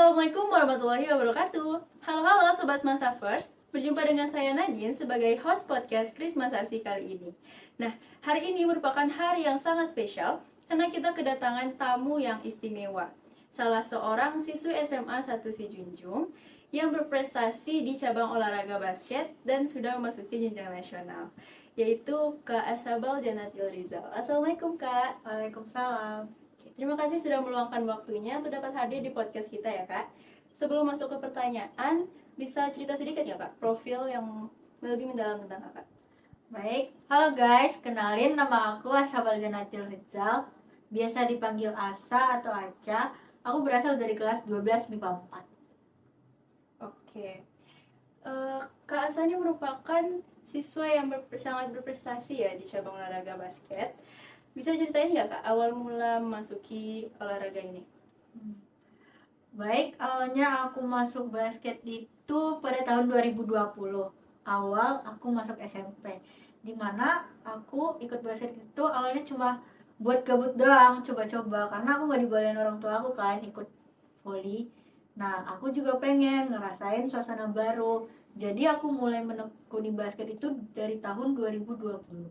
Assalamualaikum warahmatullahi wabarakatuh. Halo Sobat Masa First. Berjumpa dengan saya Nadine sebagai host podcast Kris Masasi kali ini. Nah, hari ini merupakan hari yang sangat spesial karena kita kedatangan tamu yang istimewa. Salah seorang siswi SMA 1 Sijunjung yang berprestasi di cabang olahraga basket dan sudah memasuki jenjang nasional, yaitu Kak Asabal Janatil Rizal. Assalamualaikum Kak. Waalaikumsalam. Terima kasih sudah meluangkan waktunya untuk dapat hadir di podcast kita ya Kak. Sebelum masuk ke pertanyaan, bisa cerita sedikit ya Kak, profil yang lebih mendalam tentang Kakak? Baik, halo guys, kenalin nama aku Asabal Janatil Rizal. Biasa dipanggil Asa atau Aca. Aku berasal dari kelas 12 MIPA 4. Oke. Kak Asa ini merupakan siswa yang sangat berprestasi ya di cabang olahraga basket. Bisa ceritain nggak Kak awal mula memasuki olahraga ini? Baik, awalnya aku masuk basket itu pada tahun 2020. Awal aku masuk SMP. Dimana aku ikut basket itu awalnya cuma buat gabut doang, coba-coba. Karena aku gak dibolehin orang tua aku kan ikut volley. Nah, aku juga pengen ngerasain suasana baru. Jadi aku mulai menekuni basket itu dari tahun 2020.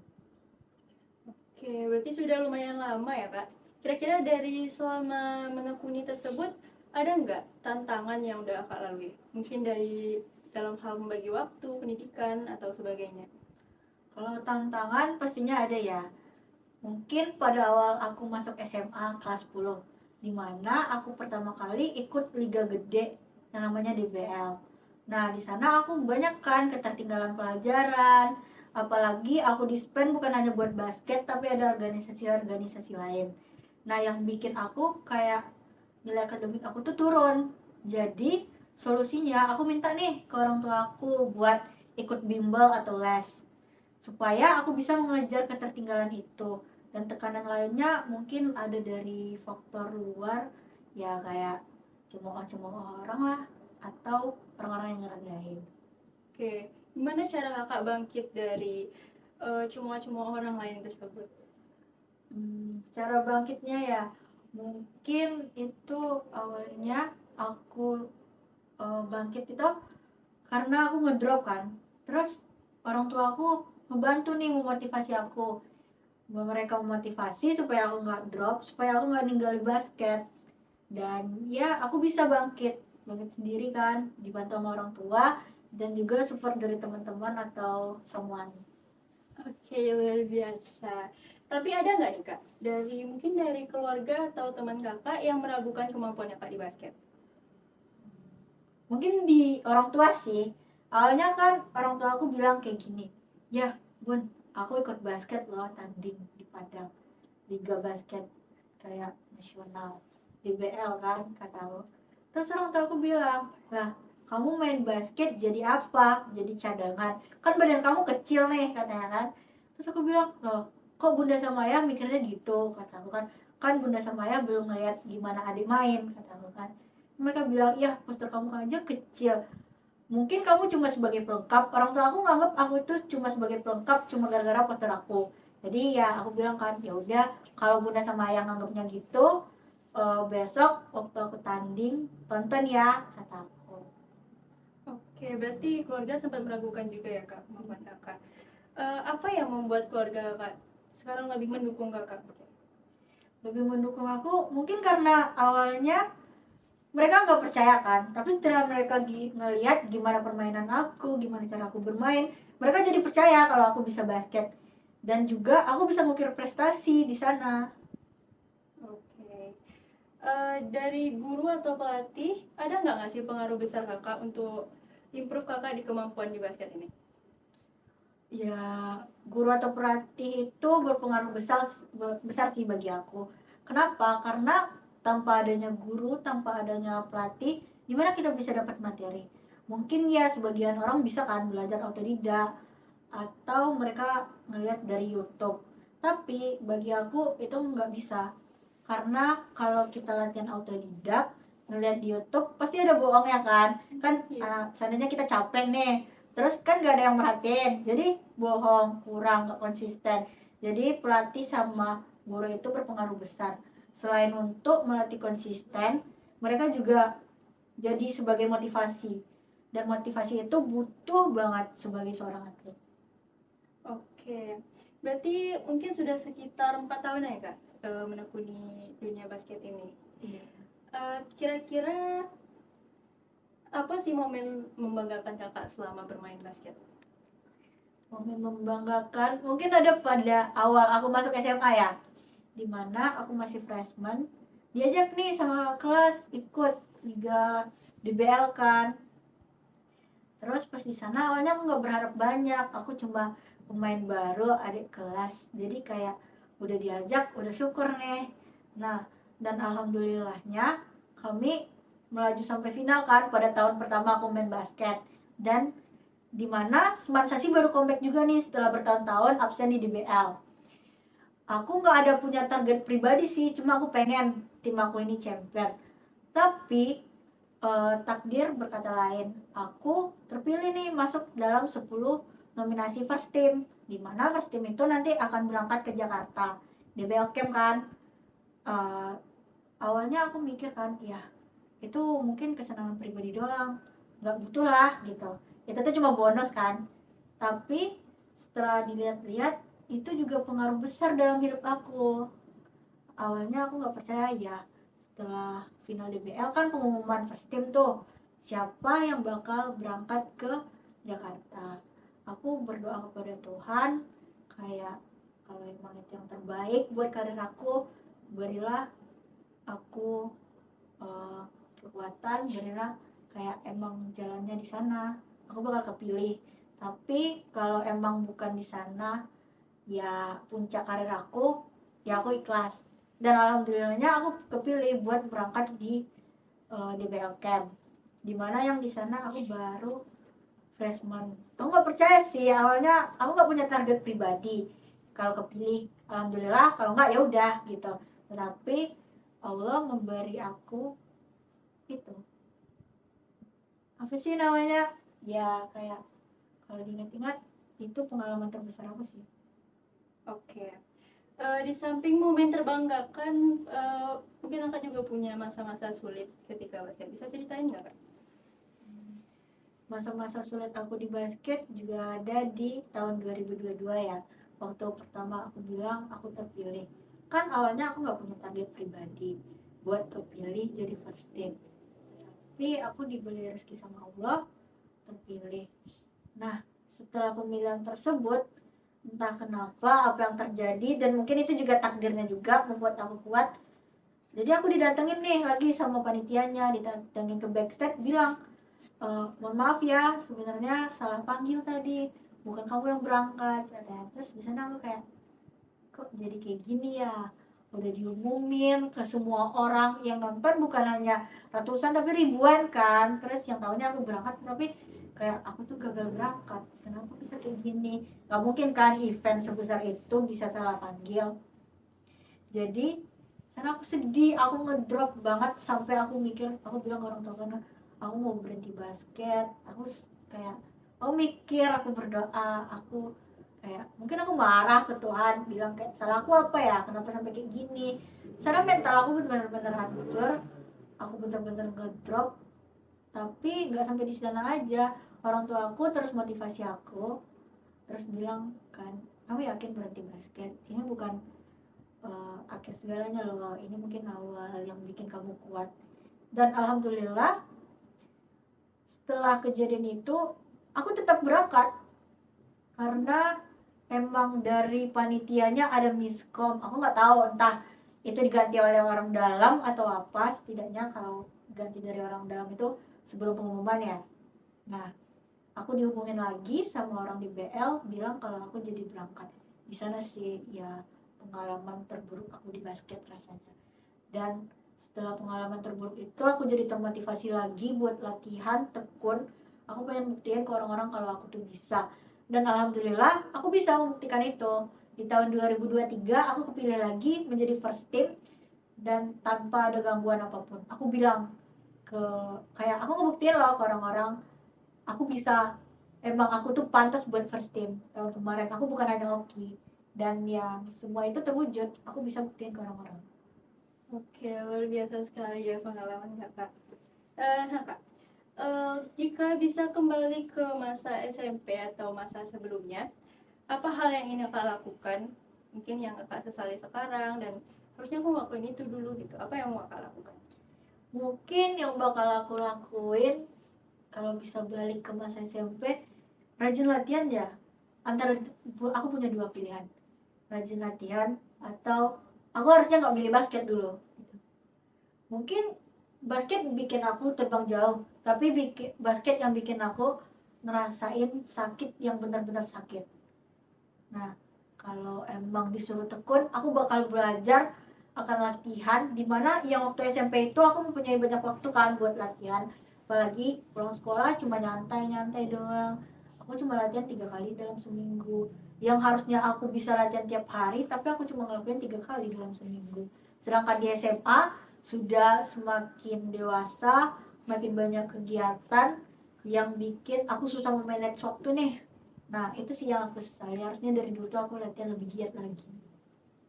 Oke, berarti sudah lumayan lama ya Kak. Kira-kira dari selama menekuni tersebut, ada nggak tantangan yang udah Kak lalui? Mungkin dari dalam hal membagi waktu, pendidikan, atau sebagainya. Kalau tantangan pastinya ada ya. Mungkin pada awal aku masuk SMA kelas 10, dimana aku pertama kali ikut liga gede yang namanya DBL. Nah, di sana aku banyak kan ketertinggalan pelajaran, apalagi aku dispen bukan hanya buat basket tapi ada organisasi-organisasi lain. Nah, yang bikin aku kayak nilai akademik aku tuh turun. Jadi, solusinya aku minta nih ke orang tua aku buat ikut bimbel atau les supaya aku bisa mengejar ketertinggalan itu. Dan tekanan lainnya mungkin ada dari faktor luar, ya kayak cemooh-cemooh orang lah, atau orang-orang yang ngerendahin. Oke, gimana cara Kakak bangkit dari cemooh-cemooh orang lain tersebut? Cara bangkitnya ya mungkin itu awalnya aku bangkit itu karena aku ngedrop kan. Terus orang tua aku ngebantu nih memotivasi aku. Mereka memotivasi supaya aku nggak drop, supaya aku nggak ninggalin basket. Dan ya aku bisa bangkit sendiri kan, dibantu sama orang tua dan juga support dari teman-teman atau someone. Oke, luar biasa. Tapi ada nggak nih Kak, mungkin dari keluarga atau teman Kakak yang meragukan kemampuan Kakak di basket? Mungkin di orang tua sih. Awalnya kan orang tua aku bilang kayak gini, ya Bun, aku ikut basket loh, tanding di Padang, liga basket kayak nasional, DBL kan kata aku. Terus orang tua aku bilang, lah kamu main basket jadi apa, jadi cadangan, kan badan kamu kecil nih katanya kan. Terus aku bilang, loh kok bunda sama ayah mikirnya gitu, kata aku kan. Kan bunda sama ayah belum ngeliat gimana adik main, kata aku kan. Mereka bilang, ya poster kamu aja kecil, mungkin kamu cuma sebagai pelengkap. Orang tua aku nganggep aku itu cuma sebagai pelengkap, cuma gara-gara poster aku. Jadi ya aku bilang kan, ya udah kalau bunda sama ayah nganggepnya gitu, besok waktu aku tanding tonton ya, kata aku. Oke, berarti keluarga sempat meragukan juga ya Kak kemampuan Kakak. Apa yang membuat keluarga Kakak sekarang lebih mendukung Kakak? Lebih mendukung aku mungkin karena awalnya mereka nggak percaya kan, tapi setelah mereka ngelihat gimana permainan aku, gimana cara aku bermain, mereka jadi percaya kalau aku bisa basket dan juga aku bisa ngukir prestasi di sana. Oke. Dari guru atau pelatih, ada nggak ngasih pengaruh besar Kakak untuk improve Kakak di kemampuan di basket ini? Ya, guru atau pelatih itu berpengaruh besar besar sih bagi aku. Kenapa? Karena tanpa adanya guru, tanpa adanya pelatih, gimana kita bisa dapat materi? Mungkin ya sebagian orang bisa kan belajar otodidak atau mereka ngelihat dari YouTube. Tapi bagi aku itu nggak bisa. Karena kalau kita latihan autodidak, ngelihat di YouTube pasti ada bohongnya kan. Kan seandainya kita capek nih, terus kan gak ada yang merhatiin, jadi bohong, kurang, gak konsisten. Jadi pelatih sama guru itu berpengaruh besar. Selain untuk melatih konsisten, mereka juga jadi sebagai motivasi, dan motivasi itu butuh banget sebagai seorang atlet. Oke, berarti mungkin sudah sekitar 4 tahun ya Kak menekuni dunia basket ini. Iya. Kira-kira apa sih momen membanggakan Kakak selama bermain basket? Momen membanggakan mungkin ada pada awal aku masuk SMA ya, dimana aku masih freshman, diajak nih sama kelas ikut liga DBL kan. Terus pas di sana awalnya aku nggak berharap banyak, aku cuma pemain baru adik kelas, jadi kayak udah diajak udah syukur nih. Nah, dan alhamdulillahnya kami melaju sampai final kan pada tahun pertama aku main basket. Dan dimana Smart Sasi baru comeback juga nih setelah bertahun-tahun absen di DBL. Aku nggak ada punya target pribadi sih, cuma aku pengen tim aku ini champion. Tapi takdir berkata lain, aku terpilih nih masuk dalam 10 nominasi first team, dimana first team itu nanti akan berangkat ke Jakarta DBL Camp kan. Awalnya aku mikir kan, ya itu mungkin kesenangan pribadi doang, nggak butuh lah gitu, itu tuh cuma bonus kan. Tapi setelah dilihat-lihat itu juga pengaruh besar dalam hidup aku. Awalnya aku nggak percaya ya, setelah final DBL kan pengumuman first team tuh siapa yang bakal berangkat ke Jakarta. Aku berdoa kepada Tuhan kayak kalau emang itu yang terbaik buat karir aku, berilah aku kekuatan, berilah kayak emang jalannya di sana aku bakal kepilih. Tapi kalau emang bukan di sana ya puncak karir aku, ya aku ikhlas. Dan alhamdulillahnya aku kepilih buat berangkat di DBL Camp, dimana yang di sana aku baru freshman. Aku nggak percaya sih awalnya, aku nggak punya target pribadi. Kalau kepilih alhamdulillah, kalau nggak ya udah gitu. Tetapi Allah memberi aku itu, apa sih namanya, ya kayak kalau diingat-ingat itu pengalaman terbesar aku sih. Oke. Di samping momen terbanggakan, mungkin Kakak juga punya masa-masa sulit ketika basket. Bisa ceritain nggak Kak? Masa-masa sulit aku di basket juga ada di tahun 2022 ya. Waktu pertama aku bilang aku terpilih. Kan awalnya aku nggak punya target pribadi buat kepilih jadi first team. Tapi aku diberi rezeki sama Allah, terpilih. Nah, setelah pemilihan tersebut, entah kenapa apa yang terjadi, dan mungkin itu juga takdirnya juga membuat aku kuat. Jadi aku didatengin nih lagi sama panitianya, didatengin ke backstage bilang, mohon maaf ya, sebenarnya salah panggil tadi, bukan kamu yang berangkat. Terus di sana aku kayak, kok jadi kayak gini ya, udah diumumin ke semua orang yang nonton, bukan hanya ratusan tapi ribuan kan. Terus yang tahunya aku berangkat, tapi kayak aku tuh gagal berangkat, kenapa bisa kayak gini. Gak mungkin kan event sebesar itu bisa salah panggil. Jadi sana aku sedih, aku ngedrop banget sampai aku mikir, aku bilang ke orang tua karena aku mau berhenti basket. Kayak aku mikir, aku berdoa, aku kayak mungkin aku marah ke Tuhan, bilang kayak salah aku apa ya, kenapa sampai kayak gini. Sana mental aku benar-benar hancur, aku benar-benar ngedrop. Tapi nggak sampai di sana aja, orang tua aku terus motivasi aku, terus bilang kan, kamu yakin berhenti basket ini bukan akhir segalanya loh, ini mungkin awal yang bikin kamu kuat. Dan alhamdulillah setelah kejadian itu aku tetap berangkat karena emang dari panitianya ada miskom. Aku nggak tahu entah itu diganti oleh orang dalam atau apa, setidaknya kalau ganti dari orang dalam itu sebelum pengumuman ya. Nah, aku dihubungin lagi sama orang di BL bilang kalau aku jadi berangkat. Di sana sih ya pengalaman terburuk aku di basket rasanya. Dan setelah pengalaman terburuk itu aku jadi termotivasi lagi buat latihan tekun. Aku pengen buktiin ke orang-orang kalau aku tuh bisa. Dan alhamdulillah aku bisa membuktikan itu. Di tahun 2023 aku kepilih lagi menjadi first team dan tanpa ada gangguan apapun. Aku bilang ke kayak aku ngebuktiin loh ke orang-orang aku bisa, emang aku tuh pantas buat first team tahun kemarin, aku bukan hanya hoki. Dan yang semua itu terwujud, aku bisa buktiin ke orang-orang. Oke, luar biasa sekali ya pengalaman Kakak. Nah Kak, jika bisa kembali ke masa SMP atau masa sebelumnya, apa hal yang ingin Kakak lakukan? Mungkin yang Kakak sesali sekarang dan harusnya aku ngelakuin itu dulu gitu. Apa yang mau Kakak lakukan? Mungkin yang bakal aku lakuin kalau bisa balik ke masa SMP, rajin latihan ya. Antara aku punya dua pilihan, rajin latihan atau aku harusnya nggak milih basket dulu. Mungkin basket bikin aku terbang jauh, tapi basket yang bikin aku ngerasain sakit yang benar-benar sakit. Nah, kalau emang disuruh tekun, aku bakal belajar akan latihan, dimana yang waktu SMP itu aku mempunyai banyak waktu kan buat latihan. Apalagi pulang sekolah cuma nyantai-nyantai doang. Aku cuma latihan 3 kali dalam seminggu. Yang harusnya aku bisa latihan tiap hari, tapi aku cuma ngelakuin 3 kali dalam seminggu. Sedangkan di SMA sudah semakin dewasa, makin banyak kegiatan yang bikin aku susah memanage waktu nih. Nah, itu sih yang aku sesali. Harusnya dari dulu tuh aku latihan lebih giat lagi.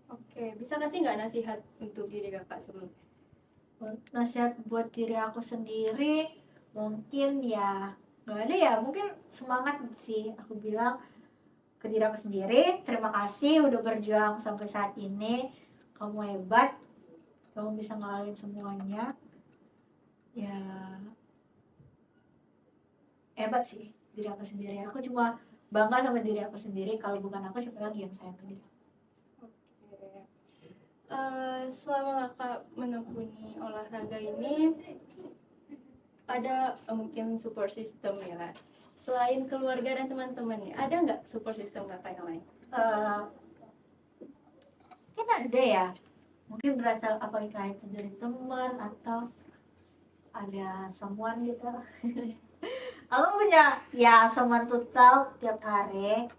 Oke, bisa kasih nggak nasihat untuk diri Kakak sebelumnya? Nasihat buat diri aku sendiri, mungkin ya nggak ada ya. Mungkin semangat sih. Aku bilang ke diri aku sendiri, terima kasih udah berjuang sampai saat ini. Kamu hebat, kamu bisa ngalahin semuanya. Ya, hebat sih diri aku sendiri. Aku cuma bangga sama diri aku sendiri. Kalau bukan aku, siapa lagi yang sayang ke diri aku? Oke. Selama Kakak menekuni olahraga ini, ada mungkin support system ya. Selain keluarga dan teman-temannya, ada nggak support system Kakak yang lain? Eh, Mungkin ada ya. Mungkin berasal apa itu dari teman atau ada someone gitu. Aku punya ya someone total tiap hari.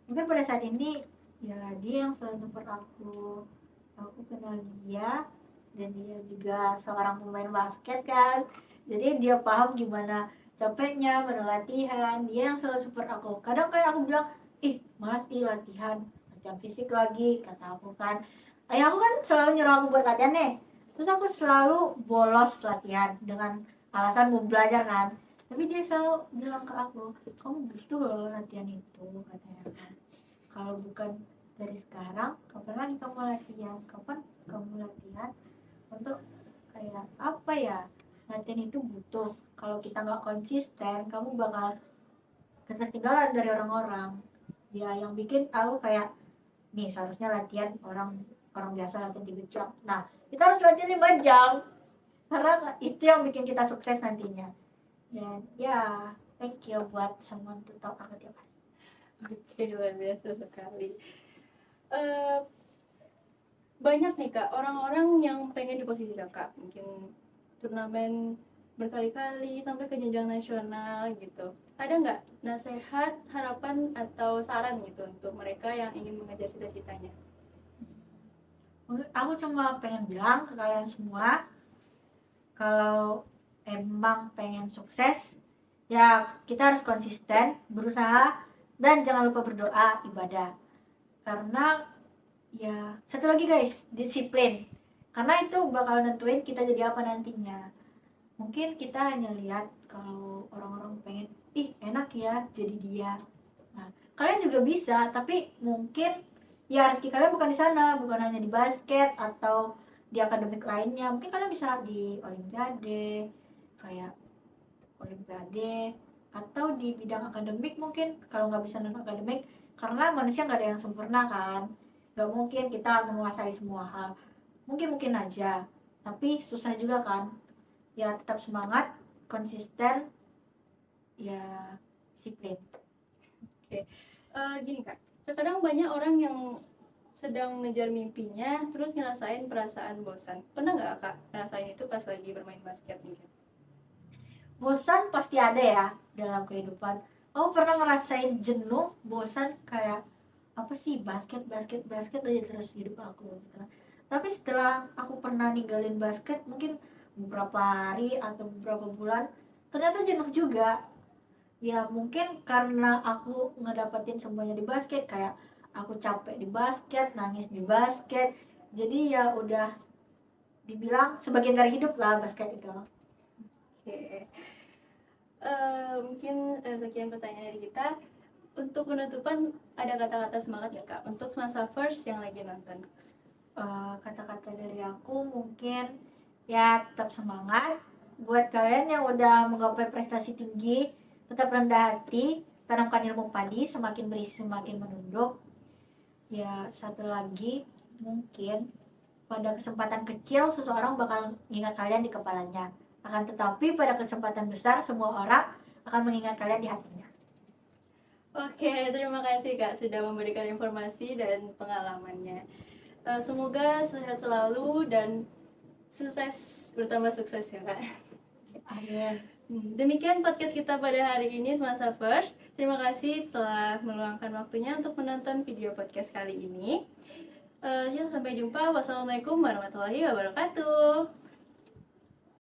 Mungkin pada saat ini ya dia yang selalu support aku kenal dia, dan dia juga seorang pemain basket kan, jadi dia paham gimana capeknya latihan. Dia yang selalu support aku. Kadang kayak aku bilang, ih malas latihan fisik lagi, kata aku kan. Ayah aku kan selalu nyuruh aku buat latihan nih, terus aku selalu bolos latihan dengan alasan mau belajar kan, tapi dia selalu bilang ke aku, kamu butuh loh latihan itu, katanya kan. Kalau bukan dari sekarang, kapan lagi kamu latihan? Kapan kamu latihan untuk kayak apa ya? Latihan itu butuh. Kalau kita nggak konsisten, kamu bakal ketertinggalan dari orang-orang. Ya, yang bikin aku kayak nih seharusnya latihan orang orang biasa latihan 3 jam. Nah, kita harus latihan 5 jam karena itu yang bikin kita sukses nantinya. Dan ya, thank you buat semua tetap aku tiap hari. Oke, luar biasa sekali. Eh, Banyak nih Kak, orang-orang yang pengen di posisi Kakak, mungkin turnamen berkali-kali sampai ke jenjang nasional gitu. Ada nggak nasihat, harapan atau saran gitu untuk mereka yang ingin mengejar cita-citanya? Aku cuma pengen bilang ke kalian semua, kalau emang pengen sukses, ya kita harus konsisten, berusaha, dan jangan lupa berdoa, ibadah. Karena ya satu lagi guys, disiplin. Karena itu bakal nentuin kita jadi apa nantinya. Mungkin kita hanya lihat kalau orang-orang pengen, ih enak ya jadi dia. Nah, kalian juga bisa, tapi mungkin ya rezeki kalian bukan di sana, bukan hanya di basket atau di akademik lainnya. Mungkin kalian bisa di olimpiade, kayak olimpiade, atau di bidang akademik. Mungkin kalau nggak bisa non akademik, karena manusia nggak ada yang sempurna kan, nggak mungkin kita menguasai semua hal. Mungkin mungkin aja, tapi susah juga kan. Ya tetap semangat, konsisten, ya disiplin. Oke, gini Kak, terkadang banyak orang yang sedang mengejar mimpinya, terus ngerasain perasaan bosan. Pernah nggak Kak ngerasain itu pas lagi bermain basket mungkin? Bosan pasti ada ya dalam kehidupan. Aku pernah ngerasain jenuh, bosan, kayak apa sih basket basket basket aja terus hidup aku gitu. Tapi setelah aku pernah ninggalin basket mungkin beberapa hari atau beberapa bulan, ternyata jenuh juga. Ya mungkin karena aku ngedapetin semuanya di basket, kayak aku capek di basket, nangis di basket, jadi ya udah dibilang sebagian dari hidup lah basket itu. Oke. Mungkin sekian pertanyaan dari kita. Untuk penutupan, ada kata-kata semangat nggak Kak untuk semasa first yang lagi nonton? Kata-kata dari aku mungkin ya tetap semangat. Buat kalian yang udah menggapai prestasi tinggi, tetap rendah hati, tanamkan ilmu padi, semakin berisi semakin menunduk. Ya, satu lagi mungkin pada kesempatan kecil seseorang bakal mengingat kalian di kepalanya. Akan tetapi pada kesempatan besar semua orang akan mengingat kalian di hatinya. Oke, terima kasih Kak sudah memberikan informasi dan pengalamannya. Semoga sehat selalu dan sukses, bertambah sukses ya Kak. Amin. Demikian podcast kita pada hari ini Semasa First. Terima kasih telah meluangkan waktunya untuk menonton video podcast kali ini. Sampai jumpa. Wassalamualaikum warahmatullahi wabarakatuh.